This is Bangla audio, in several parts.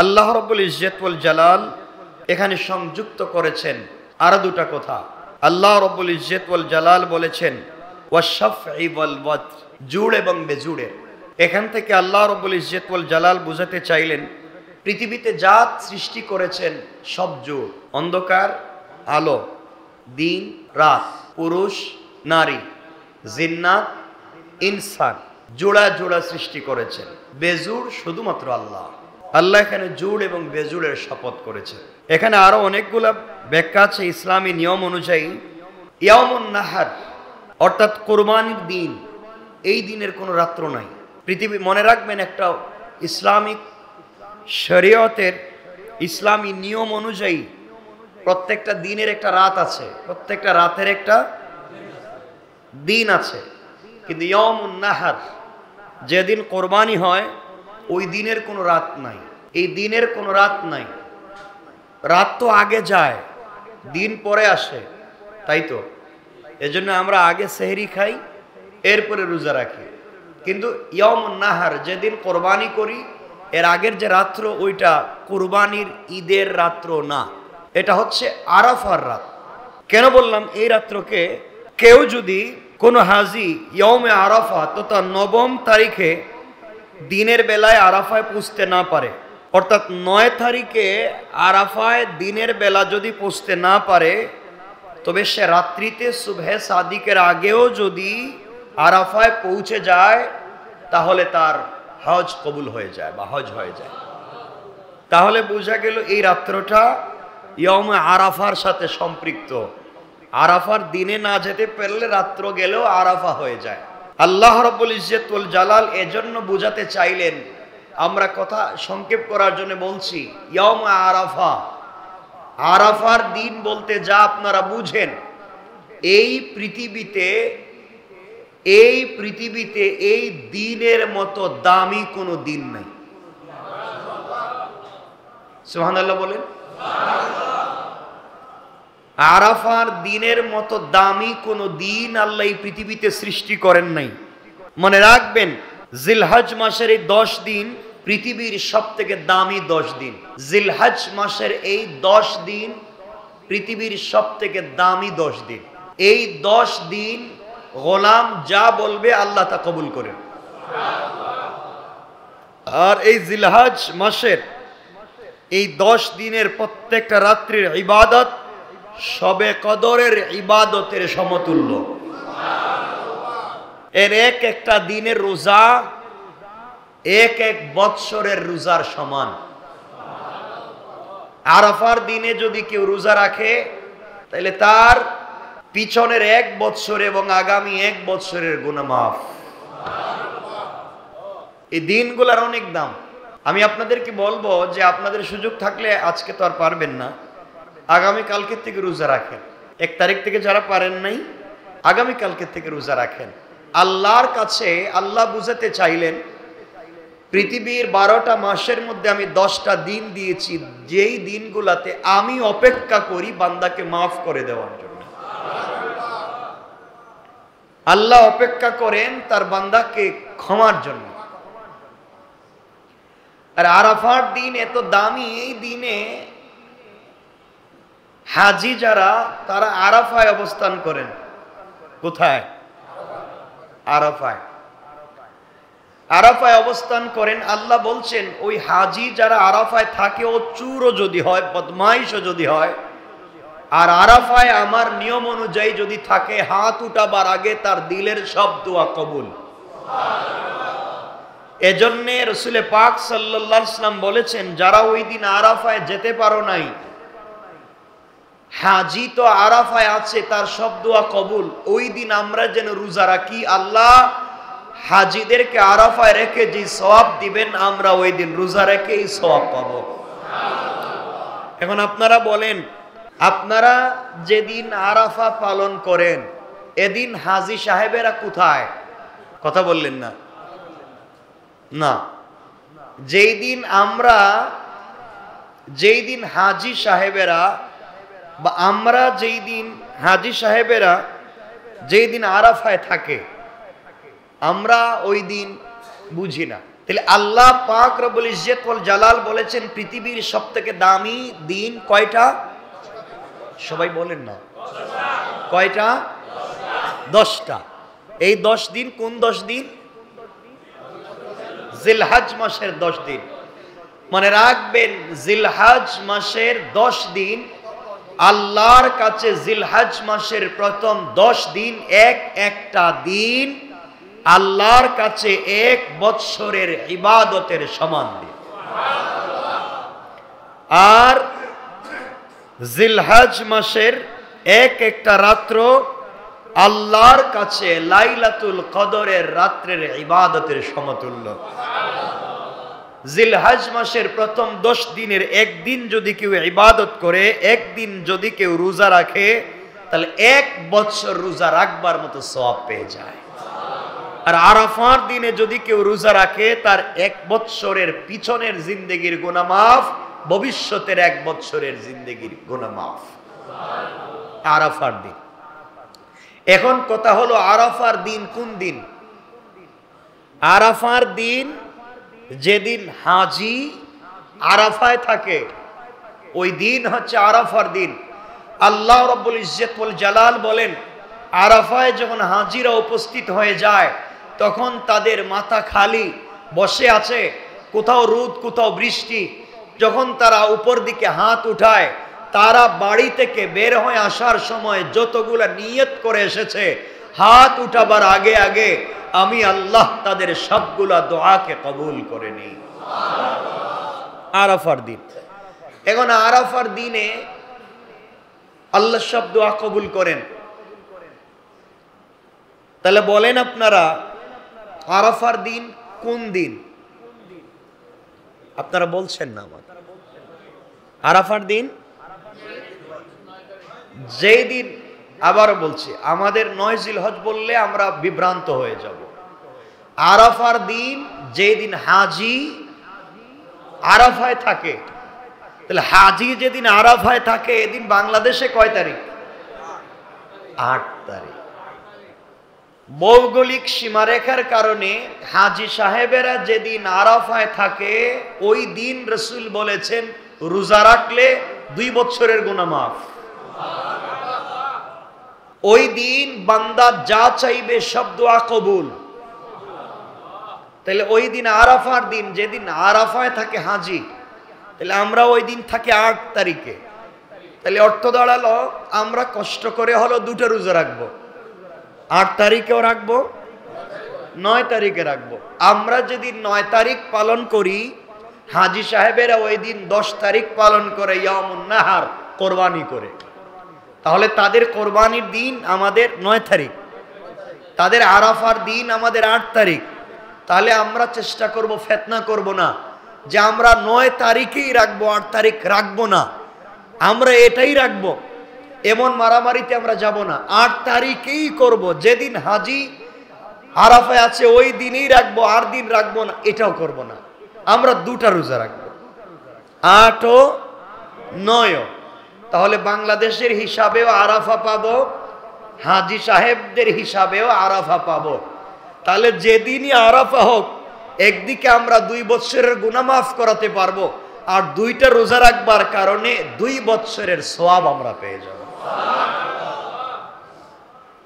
আল্লাহ রাব্বুল ইজ্জত ওয়াল জালাল এখানে সংযুক্ত করেছেন আরো দুটা কথা। আল্লাহ রাব্বুল ইজ্জত ওয়াল জালাল বলেছেন ওয়াশ-শাফঈ ওয়াল ওয়াতর, জুড় এবং বেজুড়ের। এখান থেকে আল্লাহ রাব্বুল ইজ্জত ওয়াল জালাল বুঝাতে চাইলেন পৃথিবীতে জাত সৃষ্টি করেছেন সব জুড়, অন্ধকার আলো, দিন রাত, পুরুষ নারী, জিন্নাত ইনসান, জোড়া জোড়া সৃষ্টি করেছেন। বেজুড় শুধুমাত্র আল্লাহ। আল্লাহ এখানে জুড় এবং বেজুড়ের শপথ করেছে। এখানে আরো অনেকগুলা ব্যাখ্যা আছে ইসলামী নিয়ম অনুযায়ী। ইয়াউমুন নাহার অর্থাৎ কোরবানির দিন, এই দিনের কোনো রাত্র নাই পৃথিবী। মনে রাখবেন, একটা ইসলামিক শরীয়তের ইসলামী নিয়ম অনুযায়ী প্রত্যেকটা দিনের একটা রাত আছে, প্রত্যেকটা রাতের একটা দিন আছে। কিন্তু ইয়াউমুন নাহার, যেদিন কোরবানি হয় ওই দিনের কোনো রাত নাই, এই দিনের কোনো রাত নাই। রাত তো আগে যায়, দিন পরে আসে, তাই তো? এজন্য আমরা আগে সেহরি খাই, এরপরে রোজা রাখি। কিন্তু ইয়াউমুন নাহার, যেদিন কোরবানি করি এর আগের যে রাত্র, ওইটা কোরবানির ঈদের রাত্র না, এটা হচ্ছে আরাফার রাত। কেন বললাম এই রাত্রকে? কেউ যদি কোনো হাজি ইয়ৌমে আরাফা তথা 9 তারিখে দিনের বেলায় আরাফায় পৌঁছতে না পারে, অর্থাৎ 9 তারিখে আরাফায় দিনের বেলা যদি পৌঁছতে না পারে, তবে সে রাত্রিতে সুবহে সাদিকের আগেও যদি আরাফায় পৌঁছে যায় তাহলে তার হজ কবুল হয়ে যায় বা হজ হয়ে যায়। তাহলে বোঝা গেল এই রাত্রটা ইয়ৌমে আরাফার সাথে সম্পৃক্ত। আরাফার দিনে না যেতে পারলে রাত্র গেলেও আরাফা হয়ে যায়। আল্লাহ রাব্বুল ইজ্জত ওয়াল জালাল এজন্য বুঝাতে চাইলেন, আমরা কথা সংক্ষেপ করার জন্য বলছি, ইয়ৌমে আরাফা, আরাফার দিন বলতে যা আপনারা বুঝেন, এই পৃথিবীতে এই দিনের মতো দামি কোনো দিন নাই। সুবহানাল্লাহ বলেন। আরাফার দিনের মতো দামি কোনো দিন আল্লাহ এই পৃথিবীতে সৃষ্টি করেন নাই। মনে রাখবেন, জিলহজ মাসের এই 10 দিন পৃথিবীর সবথেকে দামি 10 দিন। জিলহজ মাসের এই 10 দিন পৃথিবীর সবথেকে দামি 10 দিন। এই 10 দিন গোলাম যা বলবে আল্লাহ তা কবুল করেন। আর এই জিলহজ মাসের এই 10 দিনের প্রত্যেকটা রাত্রির ইবাদত শবে কদরের ইবাদতের সমতুল্য। এর এক একটা দিনের রোজা এক বৎসরের রোজার সমান। আরাফার দিনে যদি কেউ রোজা রাখে তাহলে তার পিছনের 1 বৎসর এবং আগামী 1 বৎসরের গুনাহ মাফ। এই দিনগুলোর অনেক দাম। আমি আপনাদেরকে বলবো যে আপনাদের সুযোগ থাকলে, আজকে তো আর পারবেন না, আগামী কালকের থেকে রোজা রাখেন। 1 তারিখ থেকে যারা পারেন নাই, আগামী কালকের থেকে রোজা রাখেন। আল্লাহর কাছে আল্লাহ বুঝাতে চাইলেন, পৃথিবীর 12টা মাসের মধ্যে আমি 10টা দিন দিয়েছি, যেই দিনগুলাতে আমি অপেক্ষা করি বান্দাকে মাফ করে দেওয়ার জন্য। আল্লাহ অপেক্ষা করেন তার বান্দাকে ক্ষমার জন্য। আর আরাফার দিন এত দামি, এই দিনে হাজি যারা, তারা আরাফায় অবস্থান করেন। কোথায়? আরাফায়। আরাফায় অবস্থান করেন। আল্লাহ বলছেন, ওই হাজি যারা আরাফায় থাকে, ও চুরও যদি হয়, বদমাইশও যদি হয়, আর আরাফায় আমার নিয়ম অনুযায়ী যদি থাকে, হাত উঠাবার আগে তার দিলের সব দোয়া কবুল। এজন্য রাসূল পাক সাল্লাল্লাহু আলাইহি ওয়াসাল্লাম বলেছেন, যারা ওই দিন আরাফায় যেতে পারো নাই, হাজি তো আরাফায় আছে, তার সব দোয়া কবুল। ওই দিন আমরা যেন রোজা রাখি, আল্লাহ হাজিদেরকে আরাফায় রেখে যে সওয়াব দিবেন, আমরা ওই দিন রোজা রেখে এই সওয়াব পাবো। এখন আপনারা বলেন, আপনারা যেদিন আরাফা পালন করেন, এদিন হাজি সাহেবেরা কোথায়? কথা বললেন না। না, যেই দিন হাজি সাহেবেরা বা আমরা যেই দিন হাজি সাহেবেরা যেই দিন আরাফায় থাকে, আমরা ওই দিন বুঝি না। তাহলে আল্লাহ পাক রব্বুল ইজ্জত ওয়াল জালাল বলেছেন পৃথিবীর সবথেকে দামি দিন কয়টা? সবাই বলেন না, কয়টা? 10টা। এই 10 দিন কোন 10 দিন? জিলহজ মাসের 10 দিন। মনে রাখবেন, জিলহজ মাসের 10 দিন আল্লাহর কাছে জিলহজ মাসের প্রথম 10 দিন একটা দিন আল্লাহর কাছে 1 বৎসরের ইবাদতের সমান দিন। আর জিলহজ মাসের একটা রাত্র আল্লাহর কাছে লাইলাতুল কদরের রাত্রের ইবাদতের সমতুল্য। জিলহজ মাসের প্রথম 10 দিনের একদিন যদি কেউ ইবাদত করে, একদিন যদি কেউ রোজা রাখে, তাহলে 1 বছর রোজা রাখবার মতো সওয়াব পেয়ে যায়। আর আরাফার দিনে যদি কেউ রোজা রাখে, তার 1 বছরের পিছনের জিন্দেগির গুনাহ মাফ, ভবিষ্যতের 1 বছরের জিন্দেগির গুনাহ মাফ। আরাফার দিন। এখন কথা হলো, আরাফার দিন কোন দিন? আরাফার দিন যেদিন হাজি আরাফায় থাকে, ওই দিন হচ্ছে আরাফার দিন। আল্লাহ রাব্বুল ইজ্জত ওয়াল জালাল বলেন, আরাফায় যখন হাজিরা উপস্থিত হয়ে যায়, তখন তাদের মাথা খালি বসে আছে, কোথাও রোদ কোথাও বৃষ্টি। যখন তারা উপর দিকে হাত উঠায়, তারা বাড়ি থেকে বের হয়ে আসার সময় যতগুলা নিয়ত করে এসেছে, হাত উঠাবার আগে আগে আমি আল্লাহ তাদের সবগুলা দোয়াকে কবুল করে নিই। আরাফার দিন। এখন আরাফার দিনে আল্লাহ সব দোয়া কবুল করেন। তাহলে বলেন আপনারা, আরাফার দিন কোন দিন? আপনারা বলছেন না। আমার আরাফার দিন যেই দিন, আবারও বলছি, আমাদের 9 জিলহজ বললে আমরা বিভ্রান্ত হয়ে যাব। আরাফার দিন যেদিন হাজি আরাফায় থাকে, তাহলে হাজি যেদিন আরাফায় থাকে, এদিন বাংলাদেশে কয় তারিখ? 8 তারিখ। ভৌগোলিক সীমারেখার কারণে হাজি সাহেবেরা যেদিন আরাফায় থাকে, ওই দিন রাসূল বলেছেন রোজা রাখলে 2 বছরের গুনাহ মাফ। ওই দিন বান্দা যা চাইবে সব দোয়া কবুল। তাহলে ওই দিন আরাফার দিন যেদিন আরাফায় থাকে হাজি, তাহলে আমরা ওই দিন থাকি 8 তারিখে। তাহলে অর্থ দাঁড়ালো, আমরা কষ্ট করে হলো 2টা রোজা রাখবো। 8 তারিখেও রাখবো, 9 তারিখে রাখবো। আমরা যেদিন 9 তারিখ পালন করি, হাজি সাহেবেরা ওই দিন 10 তারিখ পালন করে, ইয়ামুন নাহার, কোরবানি করে। তাহলে তাদের কোরবানির দিন আমাদের 9 তারিখ, তাদের আরাফার দিন আমাদের 8 তারিখ। তাহলে আমরা চেষ্টা করব, ফিতনা করব না যে আমরা 9 তারিখেই রাখবো, 8 তারিখ রাখবো না। আমরা এটাই রাখবো, এমন মারামারিতে আমরা যাব না। 8 তারিখেই করব, যেদিন হাজি আরাফায় আছে ওই দিনই রাখবো, আর দিন রাখবো না, এটাও করব না। আমরা 2টা রোজা রাখবো, 8 ও 9। তাহলে বাংলাদেশের হিসাবেও আরাফা পাবো, হাজি সাহেবদের হিসাবেও আরাফা পাবো। তাহলে যেদিনই আরাফা হোক, একদিকে আমরা 2 বছরের গুনাহ মাফ করাতে পারবো, আর 2টা রোজা রাখবার কারণে 2 বছরের সওয়াব আমরা পেয়ে যাব।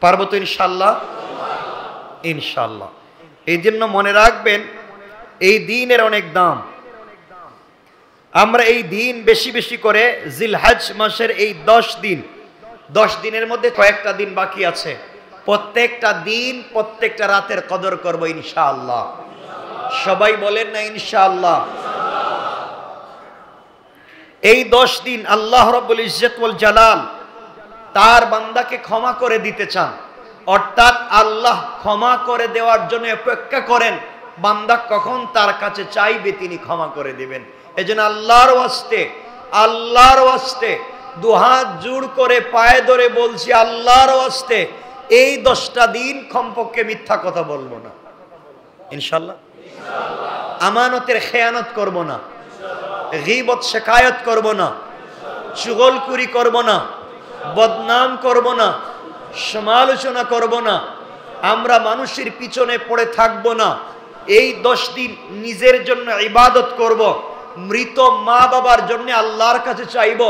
পারবো তো ইনশাআল্লাহ? ইনশাআল্লাহ। এই জন্য মনে রাখবেন, এই দিনের অনেক দাম। আমরা এই দিন বেশি বেশি করে জিলহজ মাসের এই 10 দিনের মধ্যে কয়েকটা দিন বাকি আছে, প্রত্যেকটা দিন প্রত্যেকটা রাতের কদর করব ইনশাআল্লাহ। সবাই বলেন না ইনশাআল্লাহ। এই 10 দিন আল্লাহ রাব্বুল ইজ্জত ওয়াল জালাল তার বান্দাকে ক্ষমা করে দিতে চান, অর্থাৎ আল্লাহ ক্ষমা করে দেওয়ার জন্য অপেক্ষা করেন, বান্দা কখন তার কাছে চাইবে তিনি ক্ষমা করে দিবেন। এজন্য আল্লাহর ওয়াস্তে 2 হাত জোড় করে পায়ে ধরে বলছি, আল্লাহর ওয়াস্তে এই 10টা দিন কমপক্ষে মিথ্যা কথা বলবো না ইনশাআল্লাহ। আমানতের খেয়ানত করব না, গীবত শিকায়ত করব না, চুগলখুরি করব না, বদনাম করব না, সমালোচনা করব না, আমরা মানুষের পিছনে পড়ে থাকব না, এই 10 দিন নিজের জন্য ইবাদত করব, মৃত মা বাবার জন্য আল্লাহর কাছে চাইব।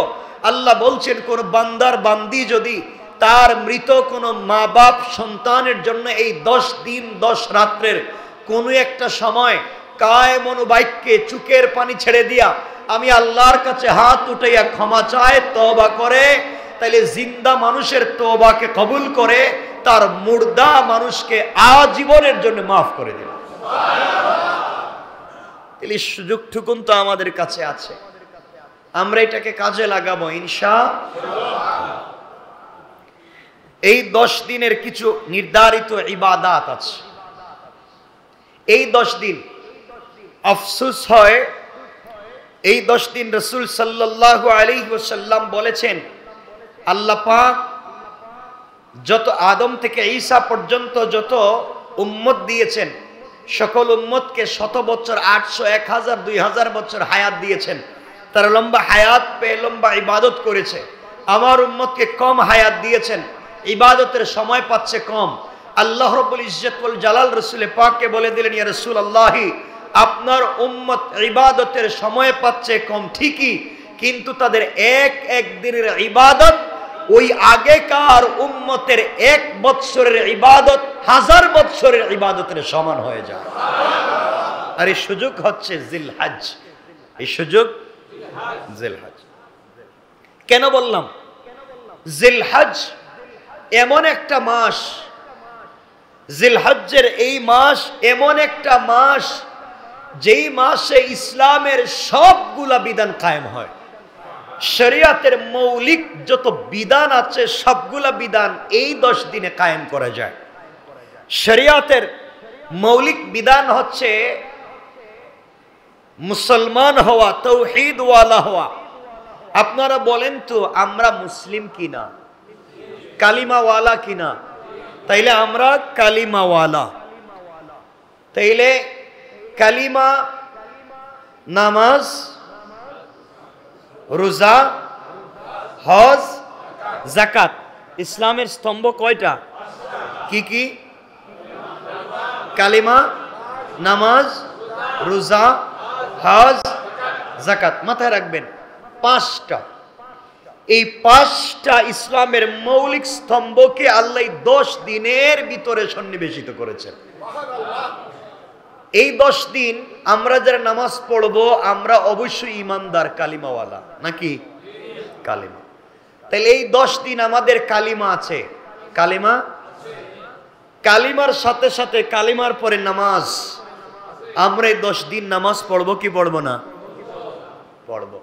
আল্লাহ বলছেন কোন বান্দার বান্দি যদি তার মৃত কোনো মা বাপ সন্তানের জন্য এই 10 দিন 10 রাত্রের কোনো একটা সময় কায় মনোবাক্যে চুকের পানি ছেড়ে দিয়া আমি আল্লাহর কাছে হাত উঠাইয়া ক্ষমা চায়, তওবা করে, তাইলে জিন্দা মানুষের তওবাকে কবুল করে তার মুর্দা মানুষকে আজীবনের জন্য মাফ করে দিল। তাহলে সুযোগটুকুন তো আমাদের কাছে আছে, আমরা এটাকে কাজে লাগাবো ইনশাআল্লাহ। এই 10 দিনের কিছু নির্ধারিত ইবাদাত আছে। এই 10 দিন আফসোস হয়, এই 10 দিন রাসূল সাল্লাল্লাহু আলাইহি ওয়াসাল্লাম বলেছেন আল্লাহ পাক যত আদম থেকে ঈসা পর্যন্ত যত উম্মত দিয়েছেন সকল উম্মতকে 100 বছর 800 1000 2000 বছর হায়াত দিয়েছেন। তারা লম্বা হায়াত পেয়ে লম্বা ইবাদত করেছে। আমার উম্মতকে কম হায়াত দিয়েছেন, ইবাদতের সময় পাচ্ছে কম। আল্লাহ রাব্বুল ইজ্জত ওয়াল জালাল রাসূল পাককে বলে দিলেন, ইয়া রাসূলুল্লাহ, আপনার উম্মত ইবাদতের সময় পাচ্ছে কম ঠিকই, কিন্তু তাদের এক দিনের ইবাদত ওই আগেকার উম্মতের 1 বৎসরের ইবাদত 1000 বৎসরের ইবাদতের সমান হয়ে যায়। আর এই সুযোগ হচ্ছে জিলহজ। এই সুযোগ জিলহজ। কেন বললাম জিলহজ? এমন একটা মাস, জিলহজ্জের এই মাস এমন একটা মাস যেই মাসে ইসলামের সবগুলা বিধান কায়েম হয়। শরিয়াতের মৌলিক যত বিধান আছে সবগুলা বিধান এই 10 দিনে কায়েম করা যায়। শরিয়াতের মৌলিক বিধান হচ্ছে মুসলমান হওয়া, তাওহীদ ওয়ালা হওয়া। আপনারা বলেন তো আমরা মুসলিম কিনা, কালিমা ওয়ালা কিনা? তাইলে আমরা কালিমা ওয়ালা। তাইলে কালিমা, নামাজ, রোজা, হজ, যাকাত, ইসলামের স্তম্ভ কয়টা? কি কি? কালিমা, নামাজ, রোজা, হজ, যাকাত। মাথায় রাখবেন 5টা। এই 5টা ইসলামের মৌলিক স্তম্ভকে আল্লাহ 10 দিনের ভিতরে সন্নিবেশিত করেছেন। এই 10 দিন আমরা যারা নামাজ পড়বো আমরা অবশ্যই ইমানদার, কালিমাওয়ালা নাকি? কালিমা। তাহলে এই 10 দিন আমাদের কালিমা আছে। কালিমা, কালিমার সাথে সাথে কালিমার পরে নামাজ। আমরা এই 10 দিন নামাজ পড়বো কি পড়বো না? পড়বো।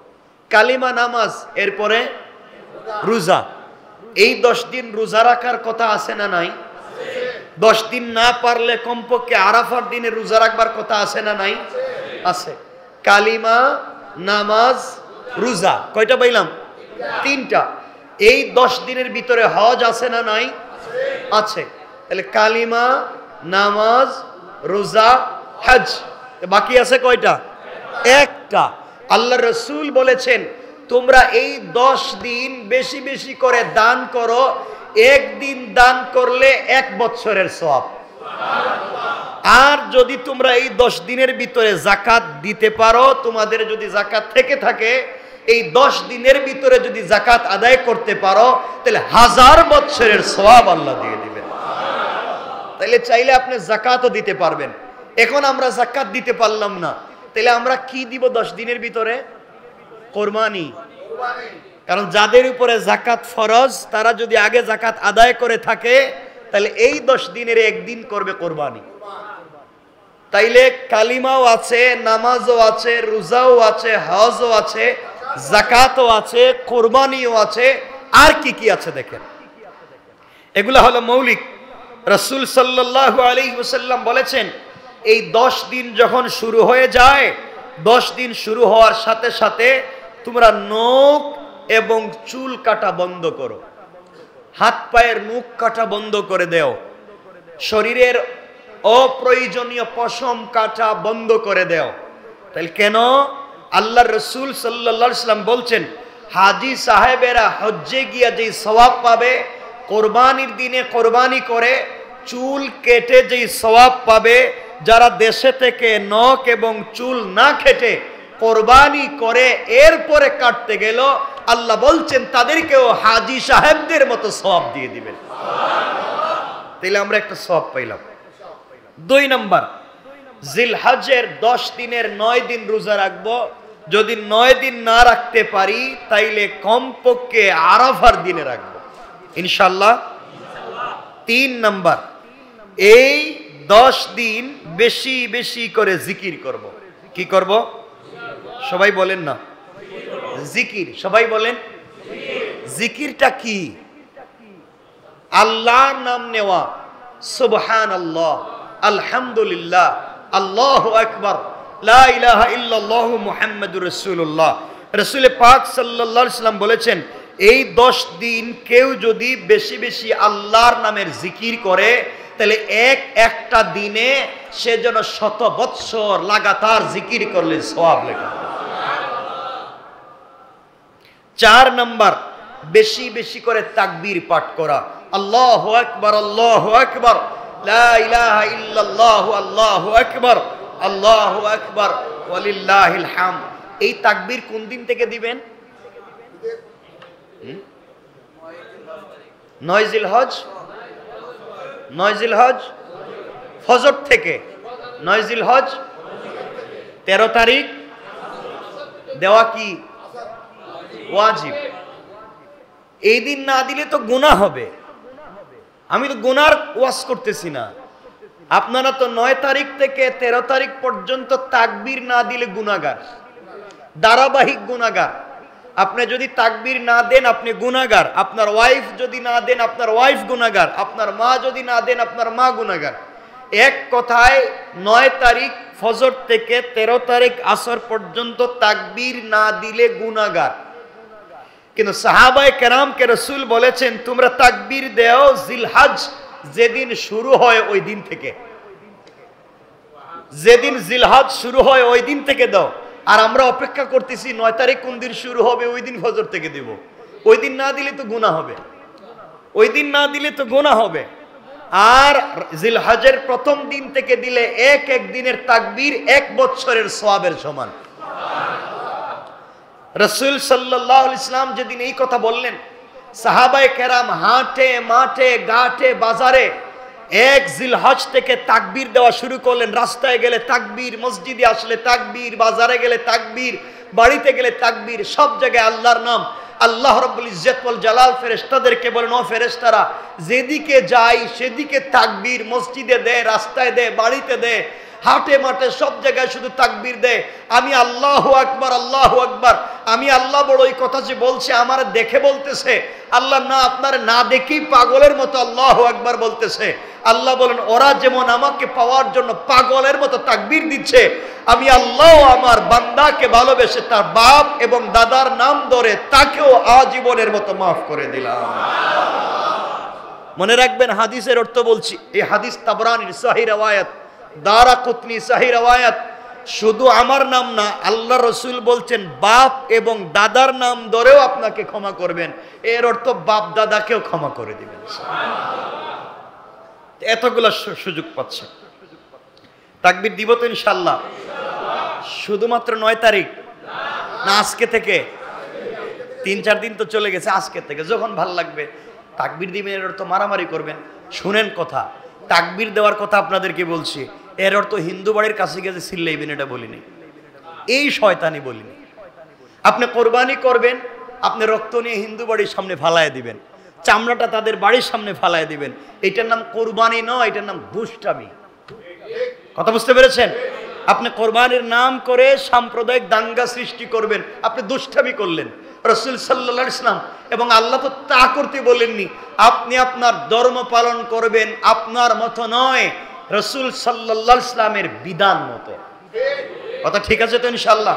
কালিমা, নামাজ, এরপরে রোজা। এই 10 দিন রোজা রাখার কথা আছে না নাই? 10 দিন না পারলে কমপক্ষে আরাফার দিনে রোজা রাখবার কথা আছে না নাই? আছে। কালিমা, নামাজ, রোজা, কয়টা পাইলাম? 3টা। এই 10 দিনের ভিতরে হজ আছে না নাই? আছে। তাহলে কালিমা, নামাজ, রোজা, হজ, বাকি আছে কয়টা? 1টা। আল্লাহ রাসূল বলেছেন তোমরা এই 10 দিন বেশি বেশি করে দান করো, 1 দিন দান করলে 1 বছরের সওয়াব। আর যদি তোমরা এই 10 দিনের ভিতরে যাকাত দিতে পারো, তোমাদের যদি যাকাত থেকে থাকে, এই 10 দিনের ভিতরে যদি যাকাত আদায় করতে পারো তাহলে 1000 বছরের সওয়াব আল্লাহ দিয়ে দিবেন। তাহলে চাইলে আপনি যাকাতও দিতে পারবেন। এখন আমরা যাকাত দিতে পারলাম না, তাহলে আমরা কি দিব 10 দিনের ভিতরে? কোরবানি। কারণ যাদের উপরে যাকাত ফরজ তারা যদি আগে যাকাত আদায় করে থাকে তাহলে এই 10 দিনের একদিন করবে কোরবানি। তাইলে কালিমাও আছে, নামাজও আছে, রোজাও আছে, হজও আছে, যাকাতও আছে, কোরবানিও আছে, আর কি কি আছে দেখেন। এগুলা হলো মৌলিক। রাসূল সাল্লাল্লাহু আলাইহি ওয়াসাল্লাম বলেছেন এই 10 দিন যখন শুরু হয়ে যায়, 10 দিন শুরু হওয়ার সাথে সাথে তোমরা নখ এবং চুল কাটা বন্ধ করো, হাত পায়ের নখ কাটা বন্ধ করে দাও, শরীরের অপ্রয়োজনীয় পশম কাটা বন্ধ করে দাও। তাহলে কেন? আল্লাহর রাসূল সাল্লাল্লাহু আলাইহি ওয়াসাল্লাম বলছেন হাজী সাহেবেরা হজ্জে গিয়া যেই সওয়াব পাবে, কোরবানির দিনে কোরবানি করে চুল কেটে যেই সওয়াব পাবে, যারা দেশে থেকে নখ এবং চুল না কেটে কোরবানি করে এরপরে কাটতে গেল, আল্লাহ বলছেন তাদেরকেও হাজী সাহেবদের মতো সওয়াব দিয়ে দিবেন। তাহলে আমরা একটা সওয়াব পাইলাম। 2 নাম্বার, জিলহজ্জের 10 দিনের 9 দিন রোজা রাখবো। যদি 9 দিন না রাখতে পারি তাইলে কমপক্ষে আরাফার দিনে রাখবো ইনশাআল্লাহ। 3 নাম্বার, এই 10 দিন বেশি বেশি করে জিকির করব। কি করব? সবাই বলেন না, জিকির। সবাই বলেন, জিকিরটা কি? আল্লাহর নাম নেওয়া, সুবহানাল্লাহ, আলহামদুলিল্লাহ, আল্লাহু আকবার, লা ইলাহা ইল্লাল্লাহু মুহাম্মাদুর রাসূলুল্লাহ। রাসূল পাক সাল্লাল্লাহু আলাইহি সাল্লাম বলেছেন, এই 10 দিন কেউ যদি বেশি বেশি আল্লাহর নামের জিকির করে তাহলে একটা দিনে সে যেন 100 বৎসর লাগাতার জিকির করলে সওয়াব লেখা। 4 নাম্বার, বেশি বেশি করে তাকবীর পাঠ করা, আল্লাহু আকবার, আল্লাহু আকবার, লা ইলাহা ইল্লাল্লাহু, আল্লাহু আকবার, আল্লাহু আকবার, ওয়ালিল্লাহিল হামদ। এই তাকবীর কোন দিন থেকে দিবেন? 9 জিলহজ, 9 জিলহজ ফজর থেকে। 9 জিলহজ 13 তারিখ দেওয়া কি ওয়াজিব। এই দিন না দিলে তো গুনাহ হবে। আমি তো গুনার ওয়াজ করতেছি না। আপনারা তো 9 তারিখ থেকে 13 তারিখ পর্যন্ত তাকবীর না দিলে গুনাহগার, ধারাবাহিক গুনাহগার। আপনি যদি তাকবীর না দেন আপনি গুনাহগার, আপনার ওয়াইফ যদি না দেন আপনার ওয়াইফ গুনাহগার, আপনার মা যদি না দেন আপনার মা গুনাহগার। এক কথায় 9 তারিখ ফজর থেকে 13 তারিখ আসর পর্যন্ত তাকবীর না দিলে গুনাহগার। কিন্তু সাহাবায়ে কেরামকে রাসূল বলেছেন তোমরা তাকবীর দাও জিলহজ যেদিন শুরু হয় ওই দিন থেকে, যেদিন জিলহজ শুরু হয় ওই দিন থেকে দাও। আর আমরা অপেক্ষা করতেছি 9 তারিখ কোন দিন শুরু হবে ওই দিন ফজর থেকে দেব। ওই দিন না দিলে তো গুনাহ হবে, ওই দিন না দিলে তো গুনাহ হবে। আর জিলহজের প্রথম দিন থেকে দিলে এক দিনের তাকবীর 1 বছরের সওয়াবের সমান। রাসূল সাল্লাল্লাহু আলাইহি ওয়াসাল্লাম যেদিন এই কথা বললেন, সাহাবায়ে কেরাম হাটে মাঠে ঘাটে বাজারে 1 জিলহজ থেকে তাকবীর দেওয়া শুরু করলেন। রাস্তায় গেলে তাকবীর, মসজিদে আসলে তাকবীর, বাজারে গেলে তাকবীর, বাড়িতে গেলে তাকবীর, সব জায়গায় আল্লাহর নাম। আল্লাহ রাব্বুল ইজ্জত ওয়াল জালাল ফেরেশতাদেরকে বলেন, ও ফেরেশতারা যেদিকে যাই সেদিকে তাকবীর, মসজিদে দে, রাস্তায় দে, বাড়িতে দে, হাটে মাঠে সব জায়গায় শুধু তাকবীর দে। আমি আল্লাহু আকবার, আল্লাহু আকবার। আমি আল্লাহ বড় এই কথা যে বলছে আমার দেখে বলতেছে? আল্লাহ না, আপনার না দেখেই পাগলের মতো আল্লাহু আকবার বলতেছে। আল্লাহ বলেন ওরা যেমন আমাকে পাওয়ার জন্য পাগলের মতো তাকবীর দিচ্ছে, আমি আল্লাহ আমার বান্দাকে ভালোবেসে তার বাপ এবং দাদার নাম ধরে তাকেও আজীবনের মতো মাফ করে দিলাম। মনে রাখবেন হাদিসের অর্থ বলছি, এই হাদিস তাবরানীর সহিহ riwayat, দারাকুতনি সহিহ riwayat। শুধু আমার নাম না, আল্লাহ রসুল বলছেন বাপ এবং দাদার নাম ধরেও আপনাকে ক্ষমা করবেন। এর অর্থ বাপ দাদাকেও ক্ষমা করে দিবেন। এতগুলো সুযোগ পাচ্ছে। তাকবীর দিব তো ইনশাআল্লাহ? শুধুমাত্র 9 তারিখ না আজকে থেকে? 3-4 দিন তো চলে গেছে। আজকে থেকে যখন ভাল লাগবে তাকবীর দিবেন। এর অর্থ মারামারি করবেন? শুনেন কথা, তাকবীর দেওয়ার কথা আপনাদেরকে বলছি। এর অর্থ হিন্দু বাড়ির কাছে গেছে চিল্লাইবেন এটা বলিনি, এই শয়তানি বলিনি। আপনি কোরবানি করবেন, আপনি রক্ত নিয়ে হিন্দু বাড়ির সামনে ফালায় দিবেন, চামড়াটা তাদের বাড়ির সামনে ফালায় দিবেন। এটার নাম কোরবানি নয়, এটার নাম দুষ্টামি। কথা বুঝতে পেরেছেন? আপনি কোরবানির নাম করে সাম্প্রদায়িক দাঙ্গা সৃষ্টি করবেন, আপনি দুষ্টামি করলেন। রাসূল সাল্লাল্লাহু আলাইহি ওয়াসাল্লাম এবং আল্লাহ তো তা করতে বলেননি। আপনি আপনার ধর্ম পালন করবেন আপনার মতো নয়, রাসূল সাল্লাল্লাহু আলাইহি ওয়াসাল্লামের বিধান মতো। কথা ঠিক আছে তো ইনশাআল্লাহ?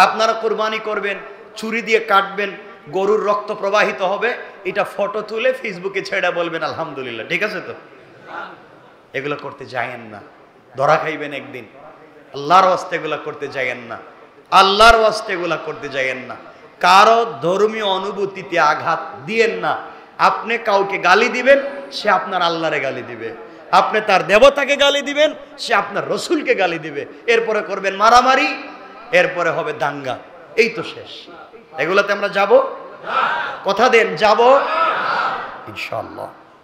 আপনারা কোরবানি করবেন, ছুরি দিয়ে কাটবেন, গরুর রক্ত প্রবাহিত হবে, এটা ফটো তুলে ফেসবুকে ছেড়ে বলবেন আলহামদুলিল্লাহ। ঠিক আছে তো? এগুলো করতে যায়েন না, ধরা খাইবেন একদিন। আল্লাহর ওয়াস্তে এগুলো করতে যায়েন না, আল্লাহর ওয়াস্তে এগুলো করতে যায়েন না। কারো ধর্মীয় অনুভূতিতে আঘাত দিয়েন না। আপনি কাউকে গালি দিবেন, সে আপনার আল্লাহরে গালি দিবে। আপনি তার দেবতাকে গালি দিবেন, সে আপনার রসুলকে গালি দিবে, এরপরে করবেন মারামারি, এরপরে হবে দাঙ্গা, এই তো শেষ। এগুলাতে আমরা যাব? কথা দেন যাব ইনশাআল্লাহ।